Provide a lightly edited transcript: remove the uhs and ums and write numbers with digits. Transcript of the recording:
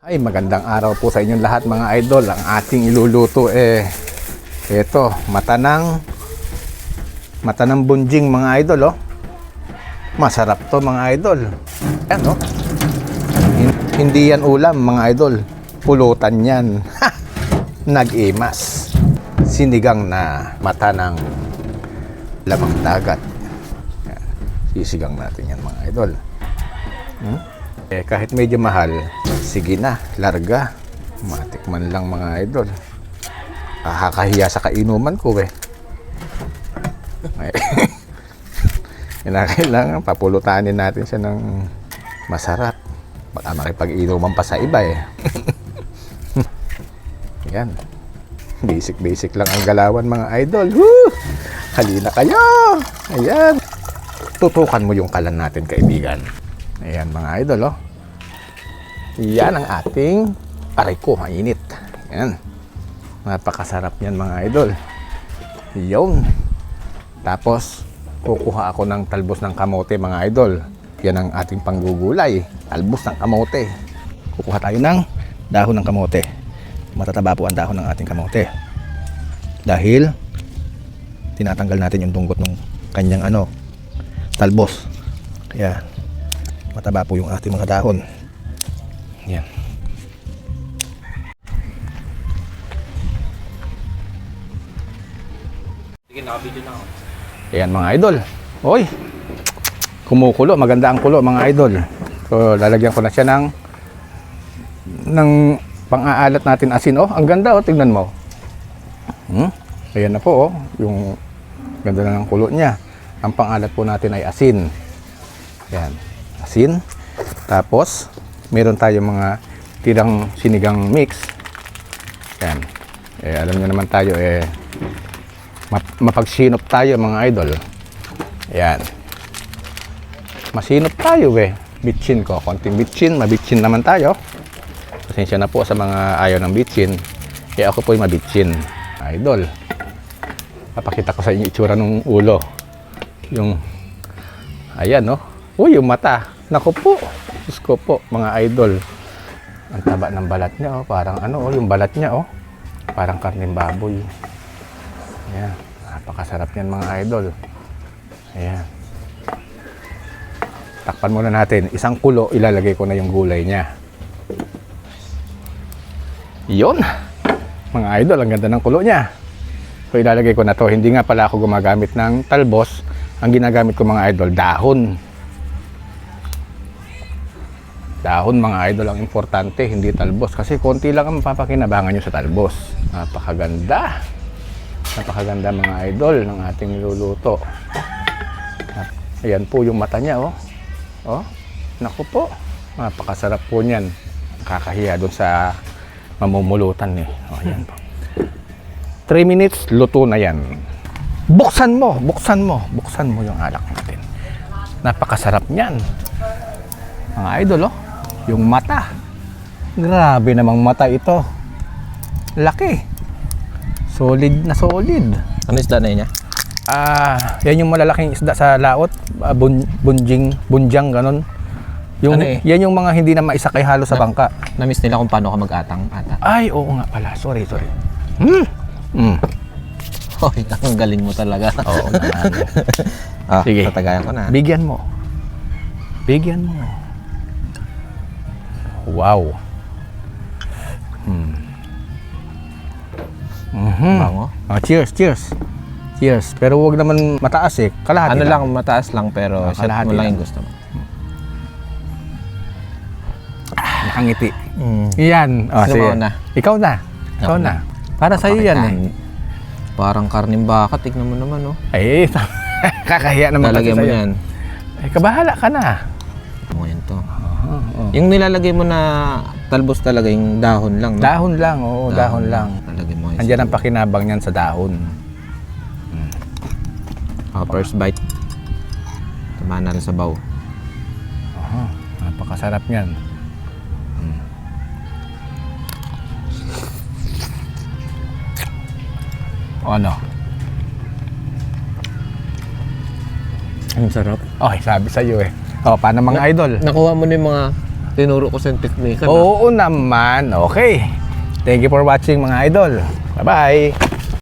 Ay, magandang araw po sa inyong lahat mga idol. Ang ating iluluto eto, mata ng bunjing mga idol Masarap to mga idol. Yan Hindi yan ulam mga idol. Pulutan yan. Nag-imas. Sinigang na mata ng lamang dagat. Yan. Sisigang natin yan mga idol. Kahit medyo mahal, sige na, larga. Matikman lang mga idol. Nakakahiya sa kainuman ko Kailangan papulutanin natin siya ng masarap. Baka makipag-inuman pa sa iba Yan. Basic lang ang galawan mga idol. Woo! Halina kayo! Ayan. Tutukan mo yung kalan natin kaibigan. Ayan mga idol Yan ang ating aray ko, mainit. Yan. Napakasarap yan mga idol. Yun. Tapos kukuha ako ng talbos ng kamote mga idol. Yan ang ating panggugulay. Talbos ng kamote. Kukuha tayo ng dahon ng kamote. Matataba po ang dahon ng ating kamote. Dahil tinatanggal natin yung dunggot ng kanyang talbos. Kaya mataba po yung ating mga dahon. Yan. Sige, naka-video na ako. Ayan mga idol. Oy. Kumukulo, maganda ang kulo mga idol. So lalagyan ko na siya ng pang-aalat natin asin. Ang ganda tingnan mo. Ayan na po yung ganda na ng kulo niya. Ang pang-alat po natin ay asin. Ayan, asin. Tapos meron tayong mga tirang sinigang mix. Ayan. Alam niyo naman tayo mapagsinop tayo mga idol. Ayan. Masinop tayo Bitchin ko. Konting bitchin. Mabitchin naman tayo. Pasensya na po sa mga ayaw ng bitchin. Kaya ako po'y mabitchin. Idol. Papakita ko sa inyo itsura ng ulo. Yung ayan Uy, yung mata. Naku po. Diyos ko po mga idol. Ang taba ng balat niya Parang yung balat niya parang karneng baboy. Ayan. Napakasarap yan mga idol. Ayan. Takpan muna natin. Isang kulo, ilalagay ko na yung gulay niya. Yun. Mga idol, ang ganda ng kulo niya. So, ilalagay ko na to. Hindi nga pala ako gumagamit ng talbos. Ang ginagamit ko mga idol, dahon. Dahon mga idol ang importante, hindi talbos. Kasi konti lang ang mapapakinabangan nyo sa talbos. Napakaganda. Napakaganda mga idol ng ating niluluto. Ayan po yung mata niya naku po. Napakasarap po niyan. Kakahiya doon sa mamumulutan ayan po. 3 minutes, luto na yan. Buksan mo yung alak natin. Napakasarap niyan. Mga idol yung mata. Grabe namang mata ito. Laki. Solid na solid. Ano isda na niya? Yan yung malalaking isda sa laot. Bunjang, ganon. Yung, yan yung mga hindi na maisakay halos sa bangka. Na-miss nila kung paano ka mag-atang ata. Ay, oo nga pala. Sorry. Hoy, ang galing mo talaga. Oo nga. Sige. Tatagayan ko na. Bigyan mo. Wow. Bango. Cheers. Pero wag naman mataas kalahati lang, mataas lang pero kalahati mo lang lang. yung gusto mo. Nakangiti. Yan. Sino mauna? Ikaw na. Para sa'yo yan Parang karning baka, tignan mo naman Ay, kakahiya naman lalagyan mo sa'yo. yan. Kabahala ka na. Yan to. Yung nilalagay mo na talbos talaga yung dahon lang, no? Dahon lang, dahon lang. Lalagay mo. Andiyan ang pakinabang niyan sa dahon. First bite. Tama na rin sa baw. Napakasarap niyan. Ano? Ang sarap. Okay, sabi sa'yo paano mga idol? Nakuha mo na yung mga tinuro ko sa technique. Oo naman. Okay. Thank you for watching mga idol. Bye-bye.